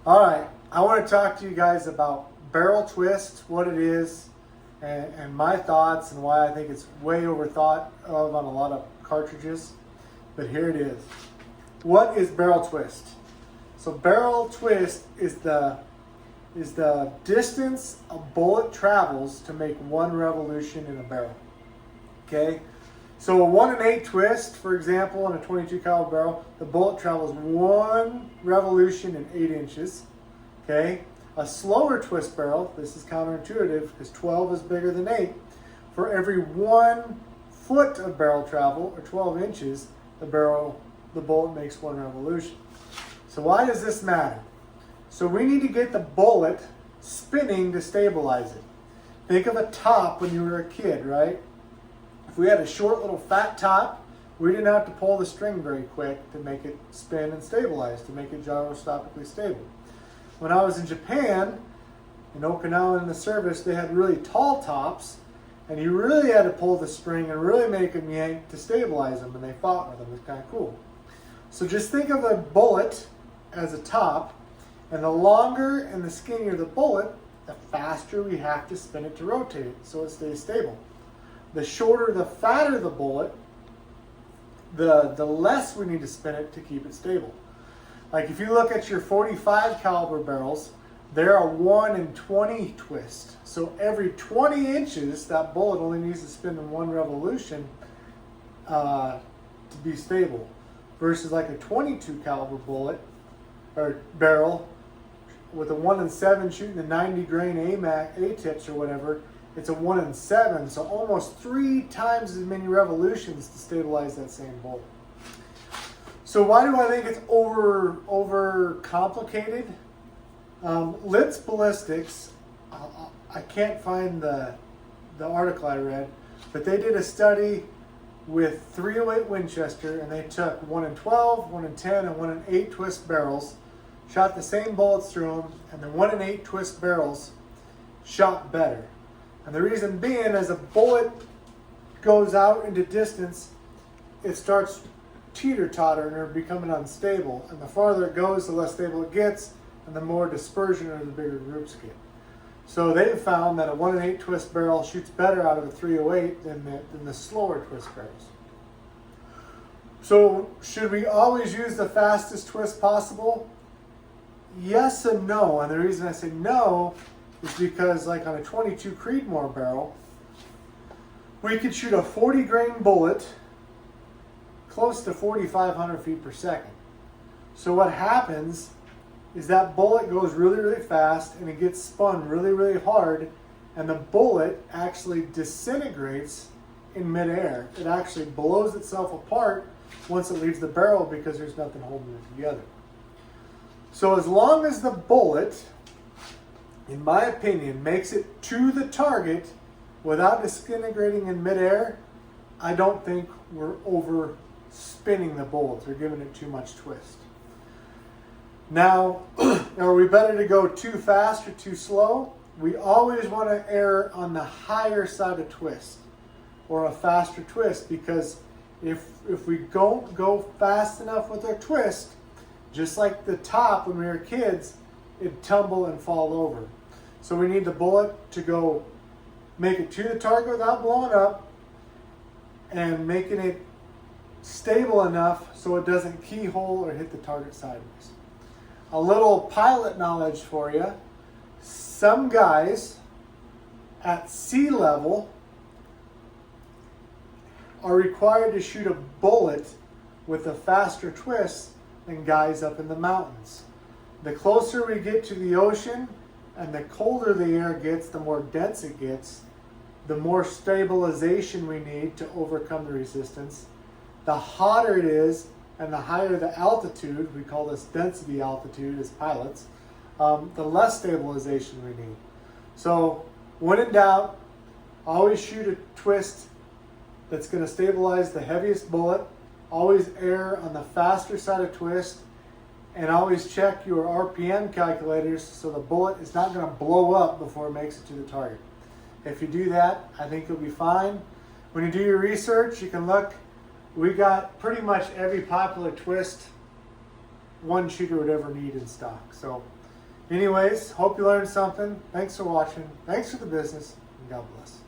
All right, I want to talk to you guys about barrel twist, what it is, and my thoughts and why I think it's way overthought of on a lot of cartridges. But here it is. What is barrel twist? So barrel twist is the distance a bullet travels to make one revolution in a barrel. Okay? So a 1 8 twist, for example, in a 22 caliber barrel, the bullet travels 1 revolution in 8 inches. Okay? A slower twist barrel, this is counterintuitive because 12 is bigger than 8. For every 1 foot of barrel travel, or 12 inches, the bullet makes 1 revolution. So why does this matter? So we need to get the bullet spinning to stabilize it. Think of a top when you were a kid, right? If we had a short little fat top, we didn't have to pull the string very quick to make it spin and stabilize, to make it gyroscopically stable. When I was in Japan, in Okinawa in the service, they had really tall tops, and you really had to pull the string and really make them yank to stabilize them, and they fought with them. It was kind of cool. So just think of a bullet as a top, and the longer and the skinnier the bullet, the faster we have to spin it to rotate it so it stays stable. The shorter, the fatter the bullet, the less we need to spin it to keep it stable. Like if you look at your 45 caliber barrels, they're a 1 in 20 twist. So every 20 inches, that bullet only needs to spin in 1 revolution to be stable. Versus like a 22 caliber bullet or barrel with a 1 in 7 shooting the 90 grain A-tips or whatever, it's a 1 in 7, so almost 3 times as many revolutions to stabilize that same bullet. So why do I think it's over complicated? Litz Ballistics, I can't find the article I read, but they did a study with 308 Winchester, and they took 1 in 12, 1 in 10, and 1 in 8 twist barrels, shot the same bullets through them, and the 1 in 8 twist barrels shot better. And the reason being, as a bullet goes out into distance, it starts teeter-tottering or becoming unstable. And the farther it goes, the less stable it gets, and the more dispersion or the bigger groups get. So they've found that a 1 in 8 twist barrel shoots better out of a 308 than the slower twist barrels. So should we always use the fastest twist possible? Yes and no. And the reason I say no is because, like on a 22 Creedmoor barrel, we could shoot a 40 grain bullet close to 4,500 feet per second. So what happens is that bullet goes really, really fast and it gets spun really, really hard, and the bullet actually disintegrates in midair. It actually blows itself apart once it leaves the barrel because there's nothing holding it together. So as long as the bullet, in my opinion, makes it to the target without disintegrating in midair, I don't think we're over spinning the bullets or giving it too much twist. Now, are we better to go too fast or too slow? We always want to err on the higher side of twist or a faster twist, because if we don't go fast enough with our twist, just like the top when we were kids, it'd tumble and fall over. So we need the bullet to make it to the target without blowing up and making it stable enough so it doesn't keyhole or hit the target sideways. A little pilot knowledge for you. Some guys at sea level are required to shoot a bullet with a faster twist than guys up in the mountains. The closer we get to the ocean and the colder the air gets, the more dense it gets, the more stabilization we need to overcome the resistance. The hotter it is and the higher the altitude, we call this density altitude as pilots, the less stabilization we need. So when in doubt, always shoot a twist that's going to stabilize the heaviest bullet. Always err on the faster side of twist, and always check your RPM calculators so the bullet is not going to blow up before it makes it to the target. If you do that, I think you'll be fine. When you do your research, you can look. We got pretty much every popular twist one shooter would ever need in stock. So Anyways, hope you learned something. Thanks for watching. Thanks for the business. And God bless.